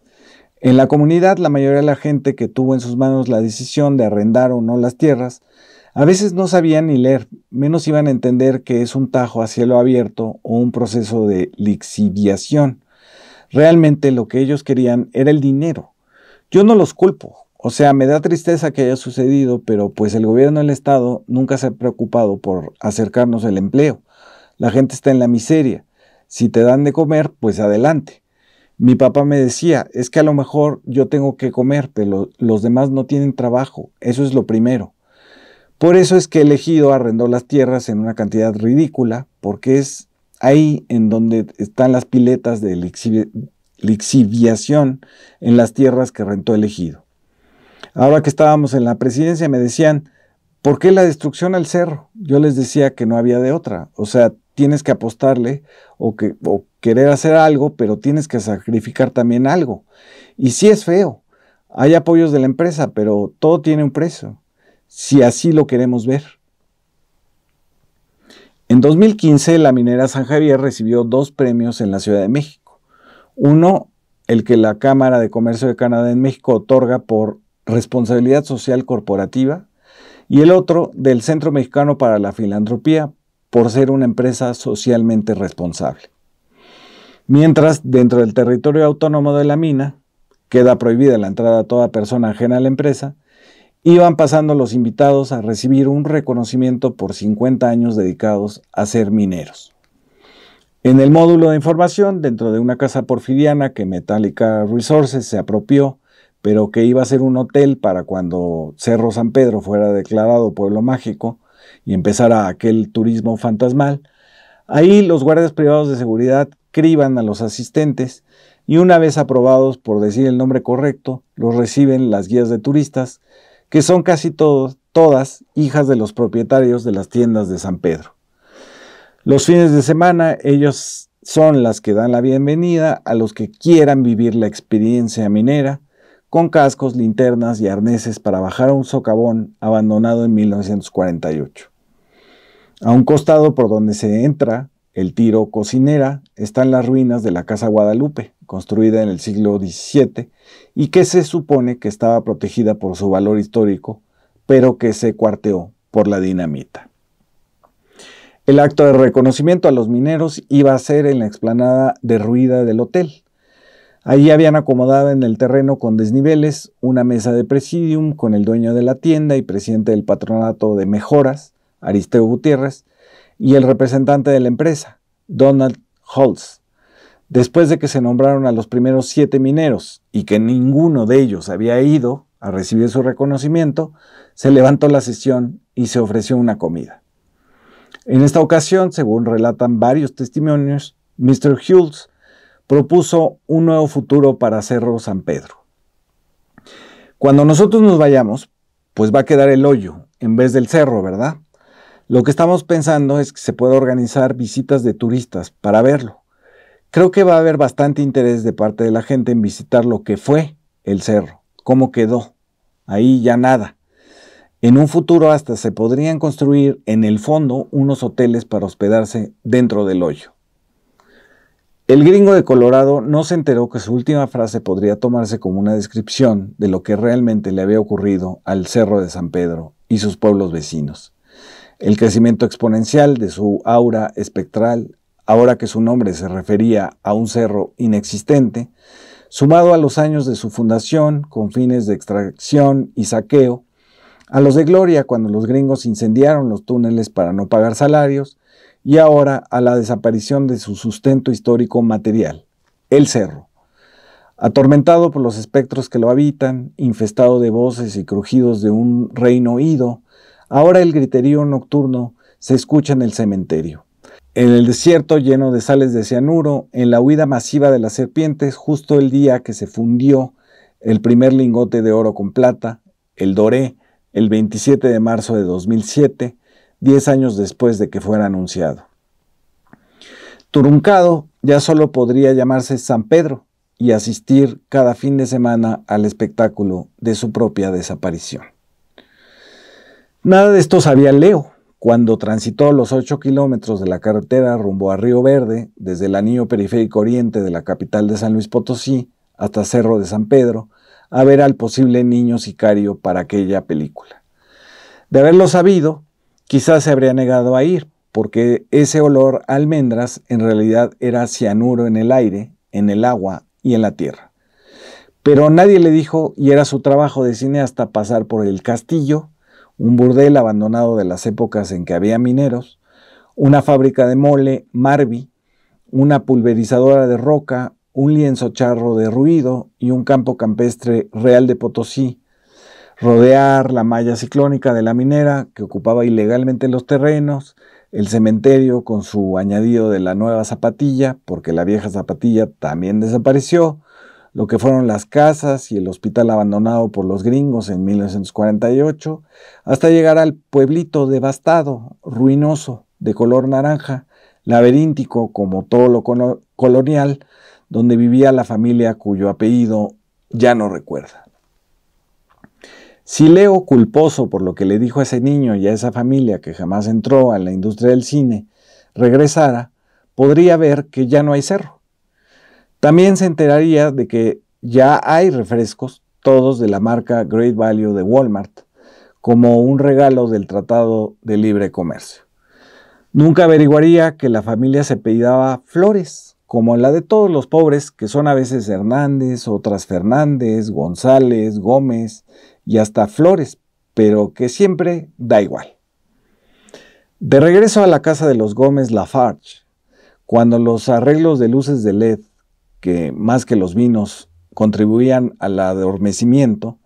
En la comunidad, la mayoría de la gente que tuvo en sus manos la decisión de arrendar o no las tierras, a veces no sabían ni leer, menos iban a entender que es un tajo a cielo abierto o un proceso de lixiviación. Realmente lo que ellos querían era el dinero. Yo no los culpo, o sea, me da tristeza que haya sucedido, pero pues el gobierno del estado nunca se ha preocupado por acercarnos el empleo. La gente está en la miseria. Si te dan de comer, pues adelante. Mi papá me decía, es que a lo mejor yo tengo que comer, pero los demás no tienen trabajo. Eso es lo primero. Por eso es que el ejido arrendó las tierras en una cantidad ridícula, porque es ahí en donde están las piletas de lixiviación en las tierras que rentó el ejido. Ahora que estábamos en la presidencia me decían, ¿por qué la destrucción al cerro? Yo les decía que no había de otra. O sea, tienes que apostarle o querer hacer algo, pero tienes que sacrificar también algo. Y sí es feo. Hay apoyos de la empresa, pero todo tiene un precio, si así lo queremos ver. En 2015, la minera San Javier recibió 2 premios en la Ciudad de México. Uno, el que la Cámara de Comercio de Canadá en México otorga por responsabilidad social corporativa, y el otro, del Centro Mexicano para la Filantropía, por ser una empresa socialmente responsable. Mientras, dentro del territorio autónomo de la mina, queda prohibida la entrada a toda persona ajena a la empresa, iban pasando los invitados a recibir un reconocimiento por 50 años dedicados a ser mineros. En el módulo de información, dentro de una casa porfiriana que Metallica Resources se apropió, pero que iba a ser un hotel para cuando Cerro San Pedro fuera declarado pueblo mágico y empezara aquel turismo fantasmal, ahí los guardias privados de seguridad criban a los asistentes y una vez aprobados por decir el nombre correcto, los reciben las guías de turistas, que son casi todas hijas de los propietarios de las tiendas de San Pedro. Los fines de semana ellos son las que dan la bienvenida a los que quieran vivir la experiencia minera, con cascos, linternas y arneses para bajar a un socavón abandonado en 1948. A un costado por donde se entra, el tiro Cocinera, están las ruinas de la Casa Guadalupe, construida en el siglo XVII y que se supone que estaba protegida por su valor histórico, pero que se cuarteó por la dinamita. El acto de reconocimiento a los mineros iba a ser en la explanada derruida del hotel. Allí habían acomodado en el terreno con desniveles una mesa de presidium con el dueño de la tienda y presidente del patronato de mejoras, Aristeo Gutiérrez, y el representante de la empresa, Donald Holtz. Después de que se nombraron a los primeros 7 mineros y que ninguno de ellos había ido a recibir su reconocimiento, se levantó la sesión y se ofreció una comida. En esta ocasión, según relatan varios testimonios, Mr. Holtz propuso un nuevo futuro para Cerro San Pedro. Cuando nosotros nos vayamos, pues va a quedar el hoyo en vez del cerro, ¿verdad? Lo que estamos pensando es que se pueda organizar visitas de turistas para verlo. Creo que va a haber bastante interés de parte de la gente en visitar lo que fue el cerro, cómo quedó. Ahí ya nada. En un futuro hasta se podrían construir en el fondo unos hoteles para hospedarse dentro del hoyo. El gringo de Colorado no se enteró que su última frase podría tomarse como una descripción de lo que realmente le había ocurrido al Cerro de San Pedro y sus pueblos vecinos. El crecimiento exponencial de su aura espectral, ahora que su nombre se refería a un cerro inexistente, sumado a los años de su fundación con fines de extracción y saqueo, a los de gloria cuando los gringos incendiaron los túneles para no pagar salarios, y ahora a la desaparición de su sustento histórico material, el cerro. Atormentado por los espectros que lo habitan, infestado de voces y crujidos de un reino ido, ahora el griterío nocturno se escucha en el cementerio. En el desierto lleno de sales de cianuro, en la huida masiva de las serpientes, justo el día que se fundió el primer lingote de oro con plata, el doré, el 27 de marzo de 2007, 10 años después de que fuera anunciado. Turuncado ya solo podría llamarse San Pedro y asistir cada fin de semana al espectáculo de su propia desaparición. Nada de esto sabía Leo cuando transitó los 8 kilómetros de la carretera rumbo a Río Verde, desde el anillo periférico oriente de la capital de San Luis Potosí hasta Cerro de San Pedro, a ver al posible niño sicario para aquella película. De haberlo sabido, quizás se habría negado a ir, porque ese olor a almendras en realidad era cianuro en el aire, en el agua y en la tierra. Pero nadie le dijo, y era su trabajo de cineasta, pasar por el Castillo, un burdel abandonado de las épocas en que había mineros, una fábrica de mole, Marvi, una pulverizadora de roca, un lienzo charro de ruido y un campo campestre Real de Potosí, rodear la malla ciclónica de la minera que ocupaba ilegalmente los terrenos, el cementerio con su añadido de la nueva zapatilla, porque la vieja zapatilla también desapareció, lo que fueron las casas y el hospital abandonado por los gringos en 1948, hasta llegar al pueblito devastado, ruinoso, de color naranja, laberíntico como todo lo colonial, donde vivía la familia cuyo apellido ya no recuerda. Si Leo, culposo por lo que le dijo a ese niño y a esa familia que jamás entró a la industria del cine, regresara, podría ver que ya no hay cerro. También se enteraría de que ya hay refrescos, todos de la marca Great Value de Walmart, como un regalo del Tratado de Libre Comercio. Nunca averiguaría que la familia se apellidaba Flores, como la de todos los pobres, que son a veces Hernández, otras Fernández, González, Gómez y hasta Flores, pero que siempre da igual. De regreso a la casa de los Gómez Lafarge, cuando los arreglos de luces de LED, que más que los vinos contribuían al adormecimiento,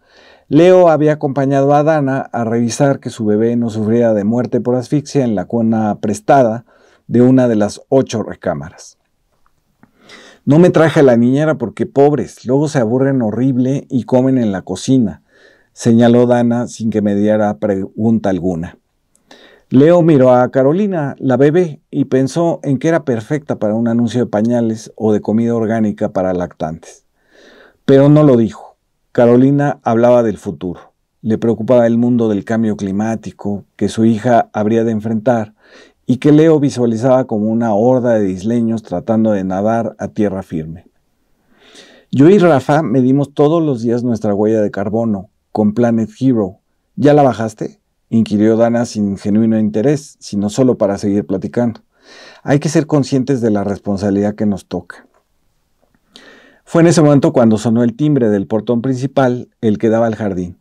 Leo había acompañado a Dana a revisar que su bebé no sufriera de muerte por asfixia en la cuna prestada de una de las 8 recámaras. No me traje a la niñera porque pobres, luego se aburren horrible y comen en la cocina, señaló Dana sin que me diera pregunta alguna. Leo miró a Carolina, la bebé, y pensó en que era perfecta para un anuncio de pañales o de comida orgánica para lactantes. Pero no lo dijo. Carolina hablaba del futuro. Le preocupaba el mundo del cambio climático que su hija habría de enfrentar y que Leo visualizaba como una horda de isleños tratando de nadar a tierra firme. Yo y Rafa medimos todos los días nuestra huella de carbono con Planet Hero. ¿Ya la bajaste?, inquirió Dana sin genuino interés, sino solo para seguir platicando. Hay que ser conscientes de la responsabilidad que nos toca. Fue en ese momento cuando sonó el timbre del portón principal, el que daba al jardín.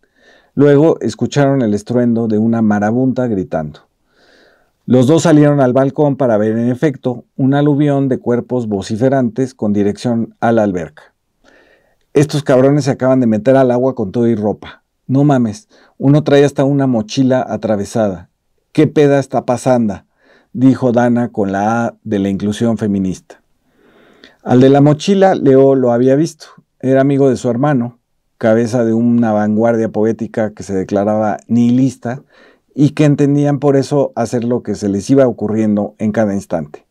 Luego escucharon el estruendo de una marabunta gritando. Los dos salieron al balcón para ver en efecto un aluvión de cuerpos vociferantes con dirección a la alberca. Estos cabrones se acaban de meter al agua con todo y ropa. No mames, uno trae hasta una mochila atravesada. ¿Qué peda está pasando?, dijo Dana con la A de la inclusión feminista. Al de la mochila, Leo lo había visto. Era amigo de su hermano, cabeza de una vanguardia poética que se declaraba nihilista y que entendían por eso hacer lo que se les iba ocurriendo en cada instante.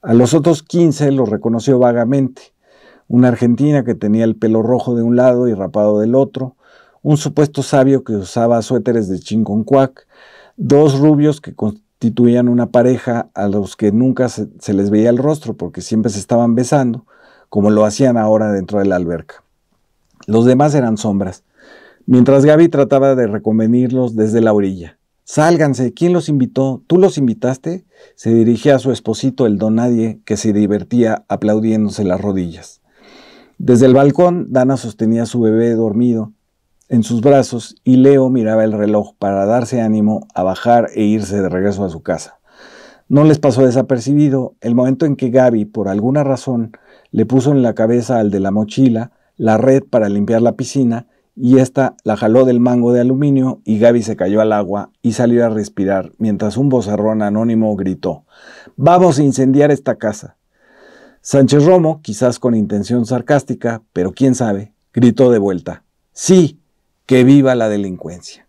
A los otros 15 los reconoció vagamente. Una argentina que tenía el pelo rojo de un lado y rapado del otro, un supuesto sabio que usaba suéteres de chinconcuac, 2 rubios que constituían una pareja a los que nunca se les veía el rostro porque siempre se estaban besando, como lo hacían ahora dentro de la alberca. Los demás eran sombras, mientras Gaby trataba de reconvenirlos desde la orilla. «Sálganse, ¿quién los invitó? ¿Tú los invitaste?», se dirigía a su esposito el don nadie que se divertía aplaudiéndose las rodillas. Desde el balcón, Dana sostenía a su bebé dormido en sus brazos y Leo miraba el reloj para darse ánimo a bajar e irse de regreso a su casa. No les pasó desapercibido el momento en que Gaby, por alguna razón, le puso en la cabeza al de la mochila la red para limpiar la piscina y ésta la jaló del mango de aluminio y Gaby se cayó al agua y salió a respirar mientras un vozarrón anónimo gritó: «¡Vamos a incendiar esta casa!». Sánchez Romo, quizás con intención sarcástica, pero quién sabe, gritó de vuelta: «¡Sí! ¡Que viva la delincuencia!».